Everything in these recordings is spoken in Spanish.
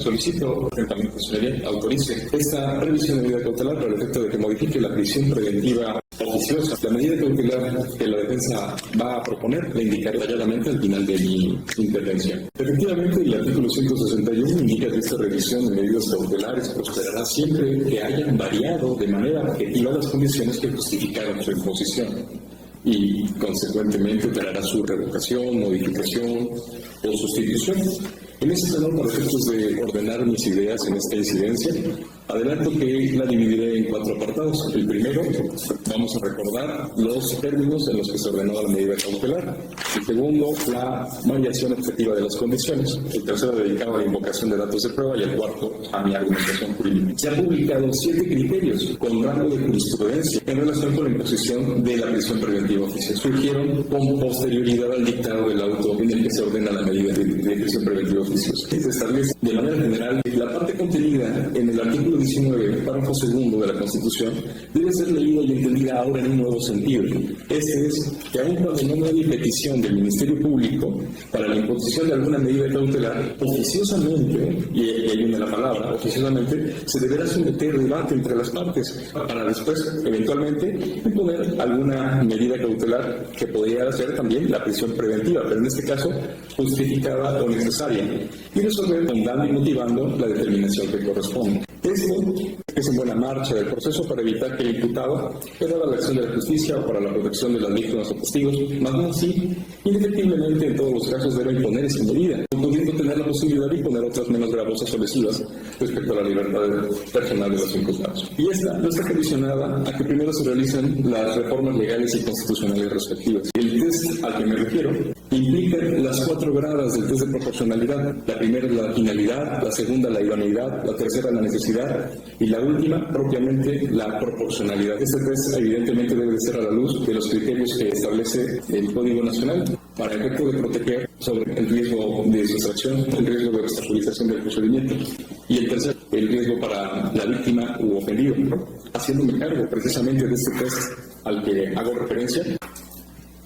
solicito atentamente, señoría, autorice esta revisión de medida cautelar para el efecto de que modifique la prisión preventiva oficiosa. La medida cautelar que la defensa va a proponer le indicaré detalladamente al final de mi intervención. Efectivamente, el artículo 161 indica que esta revisión de medidas cautelares prosperará siempre que hayan variado de manera objetiva las condiciones que justificaron su imposición y, consecuentemente, operará su revocación, modificación o sustitución. En ese tenor, para efectos de ordenar mis ideas en esta incidencia, adelanto que la dividiré en 4 apartados. El primero, vamos a recordar los términos en los que se ordenó la medida cautelar. El segundo, la variación objetiva de las condiciones. El tercero, dedicado a la invocación de datos de prueba. Y el cuarto, a mi argumentación jurídica. Se han publicado 7 criterios con rango de jurisprudencia en relación con la imposición de la prisión preventiva oficiosa. Surgieron con posterioridad al dictado del auto en el que se ordena la medida de prisión preventiva oficiosa. Se establece de manera general que la parte contenida en el artículo 19, párrafo segundo de la Constitución, debe ser leída y entendida ahora en un nuevo sentido. Este es que aun cuando no hay petición del Ministerio Público para la imposición de alguna medida cautelar, oficiosamente, y ahí viene la palabra, oficiosamente, se deberá someter debate entre las partes para después, eventualmente, imponer alguna medida cautelar que podría ser también la prisión preventiva, pero en este caso justificada o necesaria, y resolver fundando y motivando la determinación que corresponde. Esto es en buena marcha del proceso para evitar que el imputado pierda la acción de la justicia o para la protección de las víctimas o testigos, más bien así, indefectiblemente en todos los casos debe imponer esa medida, pudiendo tener la posibilidad de imponer otras menos gravosas o lesivas respecto a la libertad personal de los imputados. Y esta no está condicionada a que primero se realicen las reformas legales y constitucionales respectivas. El test al que me refiero implica las 4 gradas del test de proporcionalidad. La primera es la finalidad, la segunda la idoneidad, la tercera la necesidad y la última propiamente la proporcionalidad. Este test evidentemente debe de ser a la luz de los criterios que establece el Código Nacional para efecto de proteger sobre el riesgo de sustracción, el riesgo de obstaculización del procedimiento y el tercero, el riesgo para la víctima u ofendido. Haciéndome cargo precisamente de este test al que hago referencia,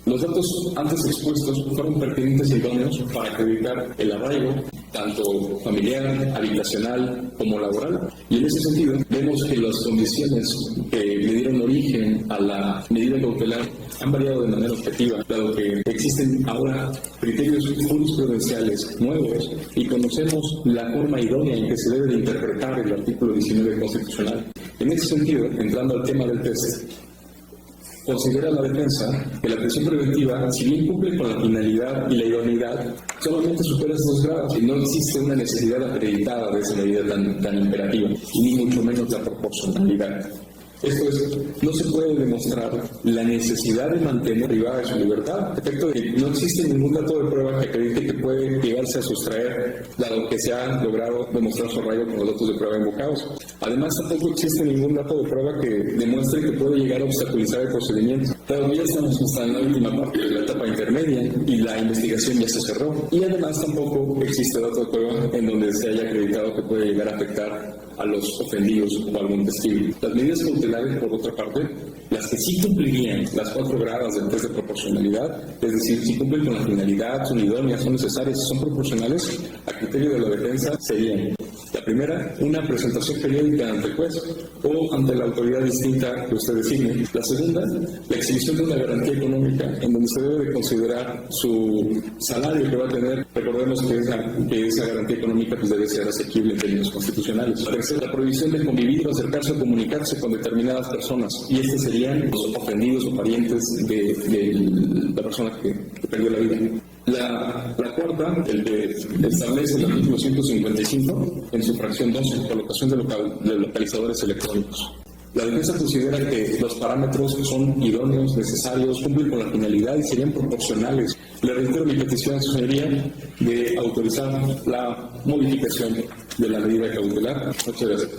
los datos antes expuestos fueron pertinentes y idóneos para acreditar el arraigo, tanto familiar, habitacional como laboral. Y en ese sentido, vemos que las condiciones que le dieron origen a la medida cautelar han variado de manera objetiva, dado que existen ahora criterios jurisprudenciales nuevos y conocemos la forma idónea en que se debe de interpretar el artículo 19 constitucional. En ese sentido, entrando al tema del test, considera la defensa que la prisión preventiva, si bien cumple con la finalidad y la idoneidad, solamente supera esos grados y no existe una necesidad acreditada de esa medida tan imperativa, y ni mucho menos la proporcionalidad. Esto es, no se puede demostrar la necesidad de mantener privada de su libertad, efecto de que no existe ningún dato de prueba que acredite que puede llegarse a sustraer, dado que se ha logrado demostrar su arraigo con los datos de prueba invocados. Además, tampoco existe ningún dato de prueba que demuestre que puede llegar a obstaculizar el procedimiento. Todavía estamos en la última parte de la etapa intermedia y la investigación ya se cerró. Y además tampoco existe dato de prueba en donde se haya acreditado que puede llegar a afectar a los ofendidos o algún testigo. Las medidas cautelares, por otra parte, las que sí cumplirían las 4 gradas del test de proporcionalidad, es decir, si cumplen con la finalidad, son idóneas, son necesarias, son proporcionales, a criterio de la defensa serían: la primera, una presentación periódica ante el juez o ante la autoridad distinta que usted designe. La segunda, la exhibición de una garantía económica en donde se debe de considerar su salario que va a tener. Recordemos que esa garantía económica pues, debe ser asequible en términos constitucionales. La tercera, la prohibición de convivir o acercarse o comunicarse con determinadas personas. Y estos serían los ofendidos o parientes de la persona que perdió la vida. La cuarta, el que establece el artículo 155 en su fracción 12, colocación de localizadores electrónicos. La defensa considera que los parámetros son idóneos, necesarios, cumplen con la finalidad y serían proporcionales. Le reitero mi petición a su señoría de autorizar la modificación de la medida cautelar. Muchas gracias.